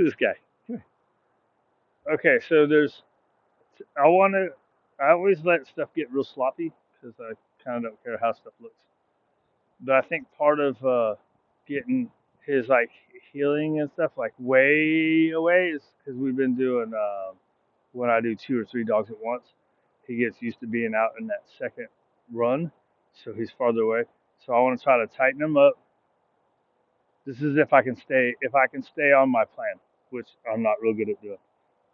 at this guy. Come here. Okay, so I want to, I always let stuff get real sloppy because I kind of don't care how stuff looks. But I think part of getting his like healing and stuff like way away is because we've been doing when I do two or three dogs at once, he gets used to being out in that second run, so he's farther away. So I want to try to tighten him up. This is if I can stay on my plan, which I'm not real good at doing.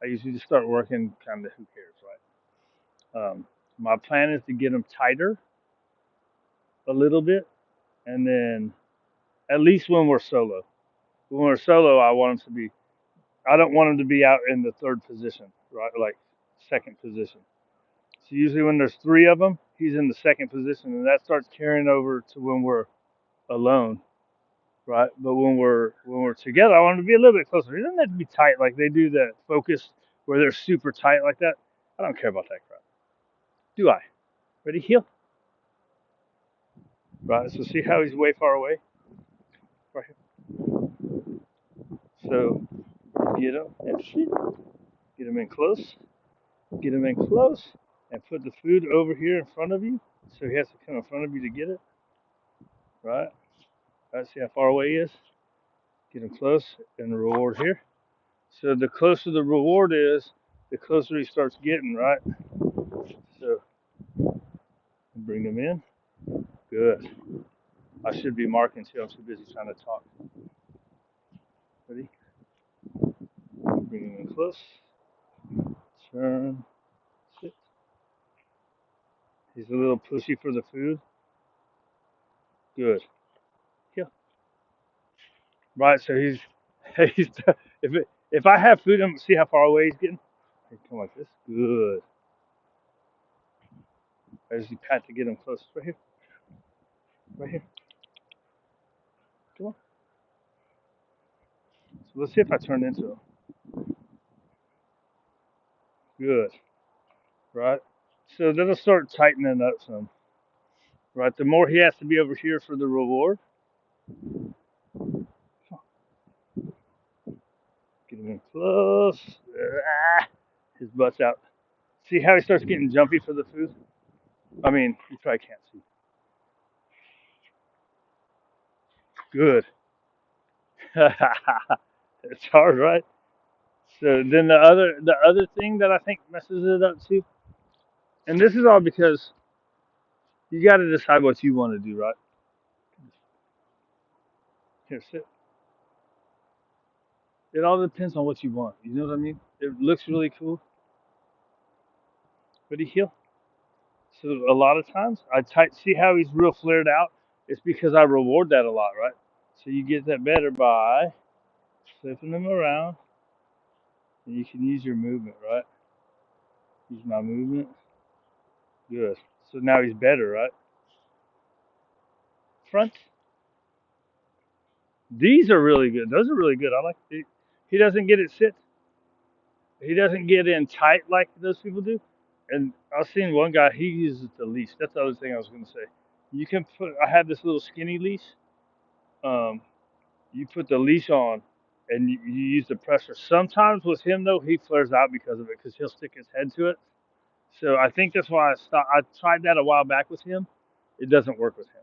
I usually just start working kind of who cares, right? My plan is to get him tighter a little bit, and then at least when we're solo. When we're solo, I want him to be. I don't want him to be out in the third position, right? Like second position. So usually when there's three of them, he's in the second position, and that starts carrying over to when we're alone, right? But when we're together, I want him to be a little bit closer. He doesn't have to be tight like they do that focus where they're super tight like that. I don't care about that crap. Do I? Ready? Heel. Right. So see how he's way far away? Right here. So get him and shit. Get him in close. Get him in close, and put the food over here in front of you. So he has to come in front of you to get it. Right. Right. See how far away he is? Get him close, and the reward here. So the closer the reward is, the closer he starts getting, right? So bring him in. Good. I should be marking too. I'm too busy trying to talk. Ready? Bring him in close. Turn. Sit. He's a little pushy for the food. Good. Yeah. Right. So he's if I have food, I'm see how far away he's getting. He come like this. Good. As you pat to get him close. Right here. Right here. Come on. So let's see if I turn into him. Good. Right. So that'll start tightening up some. Right. The more he has to be over here for the reward. Get him in close. Ah, his butt's out. See how he starts getting jumpy for the food? I mean, you probably can't see. Good. It's hard, right? So then the other thing that I think messes it up too, and this is all because you got to decide what you want to do, right? Here, sit. It all depends on what you want. You know what I mean? It looks really cool, but he heal. So a lot of times I tight. See how he's real flared out? It's because I reward that a lot, right? So you get that better by flipping them around, and you can use your movement, right? Use my movement. Good. So now he's better, right? Front. These are really good. Those are really good. I like. He doesn't get it sit. He doesn't get in tight like those people do. And I've seen one guy. He uses the leash. That's the other thing I was going to say. You can put. I had this little skinny leash. Um, you put the leash on, and you use the pressure. Sometimes with him though, he flares out because of it, because he'll stick his head to it. So I think that's why I stopped. I tried that a while back with him. It doesn't work with him,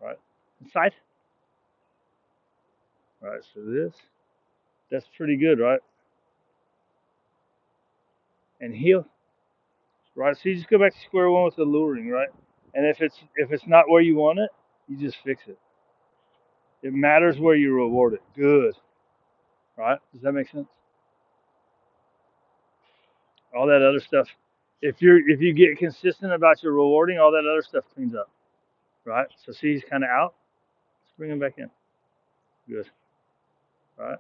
right? Inside. All right. So that's pretty good, right? And heel, right? So you just go back to square one with the luring, right? And if it's not where you want it, you just fix it. It matters where you reward it. Good, right? Does that make sense? All that other stuff. If you get consistent about your rewarding, all that other stuff cleans up, right? So see, he's kind of out. Let's bring him back in. Good, right?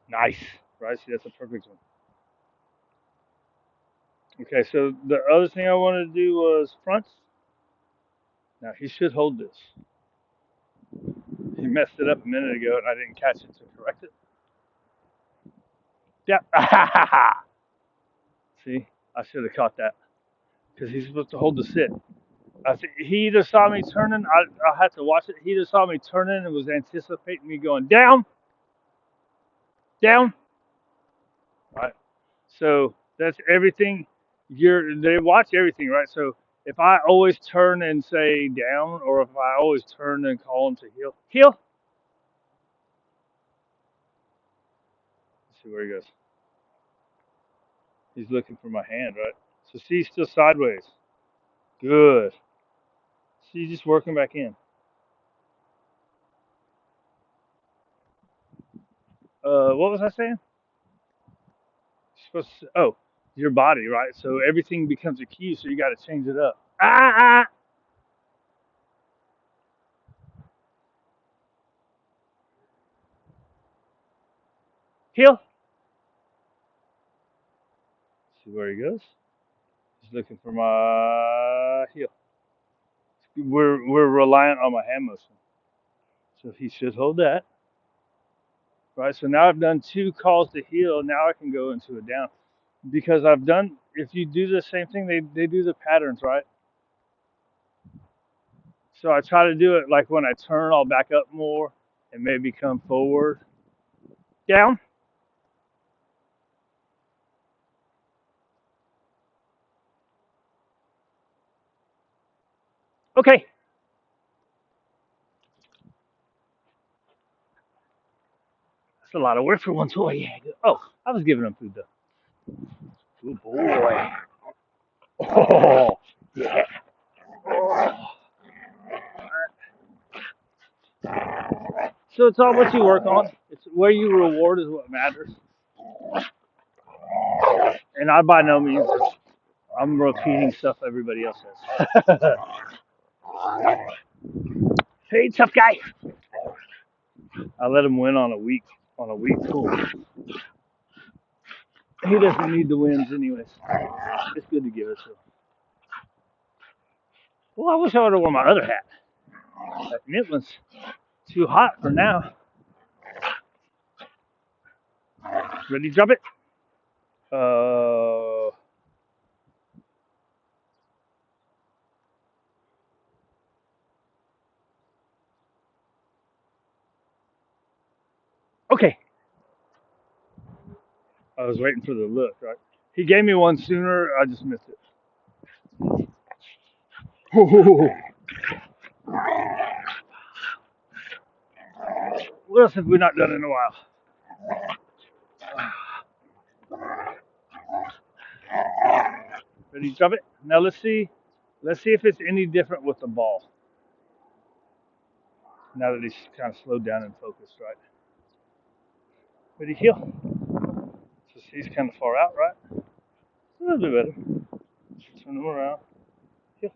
Nice, right? See, that's a perfect one. Okay, so the other thing I wanted to do was fronts. Now he should hold this. He messed it up a minute ago, and I didn't catch it to correct it. Yeah. See, I should have caught that because he's supposed to hold the sit. He either saw me turning. I had to watch it. He either saw me turning and was anticipating me going down, down. Right. So that's everything. They watch everything, right? So if I always turn and say down, or if I always turn and call him to heel, heel. Let's see where he goes. He's looking for my hand, right? So see, he's still sideways. Good. See, he's just working back in. What was I saying? Supposed to, oh, your body, right? So everything becomes a cue, so you got to change it up. Heel. See where he goes. He's looking for my heel. We're reliant on my hand motion, so he should hold that, right? So now I've done two calls to heel. Now I can go into a down because I've done. If you do the same thing, they do the patterns, right? So I try to do it like when I turn, I'll back up more and maybe come forward, down. Okay, that's a lot of work for one toy. Yeah. Oh, I was giving him food though. Good boy. Oh, yeah. Oh. So it's all what you work on. It's where you reward is what matters. And I by no means I'm repeating stuff everybody else says. Hey, tough guy. I let him win on a week pool. He doesn't need the wins anyways. It's good to give it to him. Well, I wish I would have worn my other hat. That knit one's too hot for now. Ready to drop it? Uh, okay. I was waiting for the look, right? He gave me one sooner. I just missed it. What else have we not done in a while? Ready to drop it? Now let's see. Let's see if it's any different with the ball. Now that he's kind of slowed down and focused, right? Ready to heel? So he's kind of far out, right? A little bit better. Turn him around. Heel.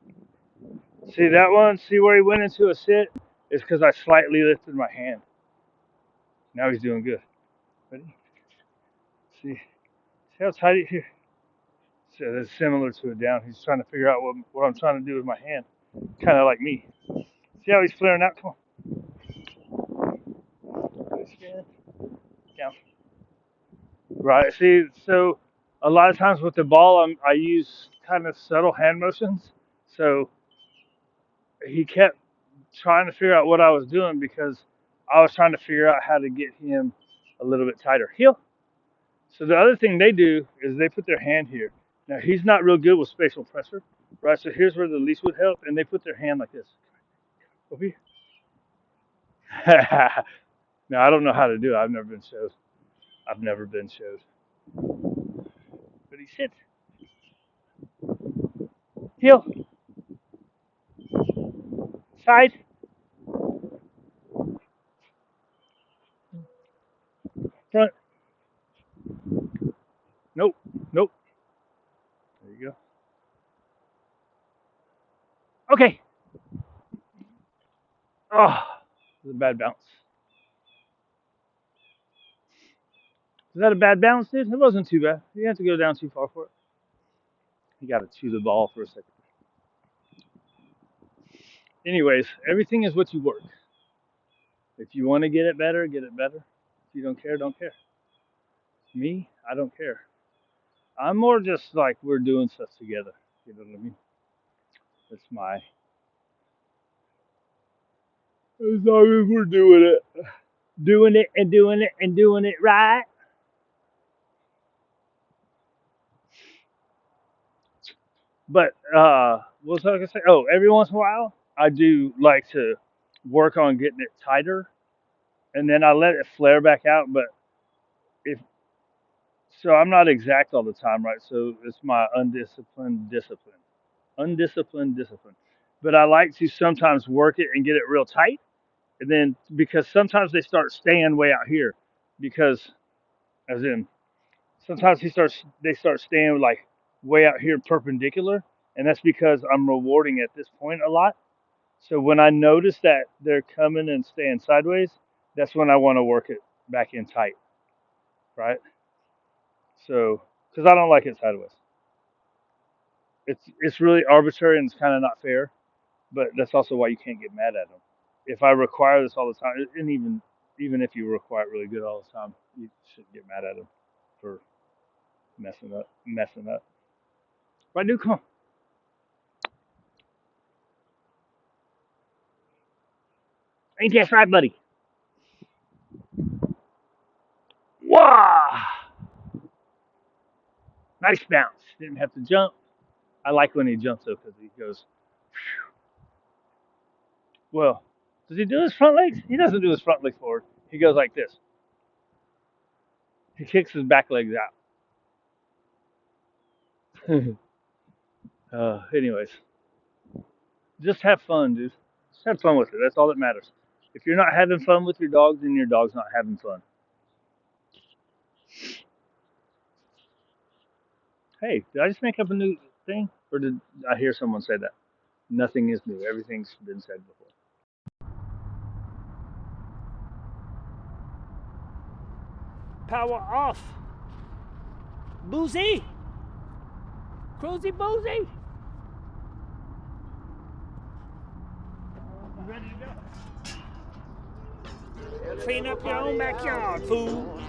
See that one? See where he went into a sit? It's because I slightly lifted my hand. Now he's doing good. Ready? See how tight it here? So that's similar to a down. He's trying to figure out what I'm trying to do with my hand. Kind of like me. See how he's flaring out? Come on. Spin. Down. Right. See, so a lot of times with the ball, I use kind of subtle hand motions. So he kept trying to figure out what I was doing because I was trying to figure out how to get him a little bit tighter. Heel. So the other thing they do is they put their hand here. Now he's not real good with spatial pressure, right? So here's where the leash would help, and they put their hand like this. Over here. Now I don't know how to do it. I've never been showed. I've never been showed. But he sits. Heel. Side. Front. Nope. Nope. There you go. Okay. Oh, it was a bad bounce. Is that a bad bounce, dude? It wasn't too bad. You have to go down too far for it. You got to chew the ball for a second. Anyways, everything is what you work. If you want to get it better, get it better. If you don't care, don't care. Me, I don't care. I'm more just like we're doing stuff together. You know what I mean? That's my. As long as we're doing it, and doing it, and doing it right. But what was I gonna say? Oh, every once in a while, I do like to work on getting it tighter, and then I let it flare back out. But if so, I'm not exact all the time, right? So it's my undisciplined discipline. But I like to sometimes work it and get it real tight, and then because sometimes they start staying way out here, because as in sometimes they start staying like way out here perpendicular, and that's because I'm rewarding at this point a lot. So when I notice that they're coming and staying sideways, that's when I want to work it back in tight, right? So because I don't like it sideways, it's really arbitrary and it's kind of not fair. But that's also why you can't get mad at them. If I require this all the time, and even if you require it really good all the time, you shouldn't get mad at them for messing up. Right, dude, come on. Ain't that right, buddy? Wow! Nice bounce. Didn't have to jump. I like when he jumps though because he goes. Well, does he do his front legs? He doesn't do his front legs forward. He goes like this. He kicks his back legs out. Anyways, just have fun, dude. Just have fun with it. That's all that matters. If you're not having fun with your dog, then your dog's not having fun. Hey, did I just make up a new thing? Or did I hear someone say that? Nothing is new. Everything's been said before. Power off. Boozy. Cruisy Boozy. Ready to go. Clean up your own backyard, fool.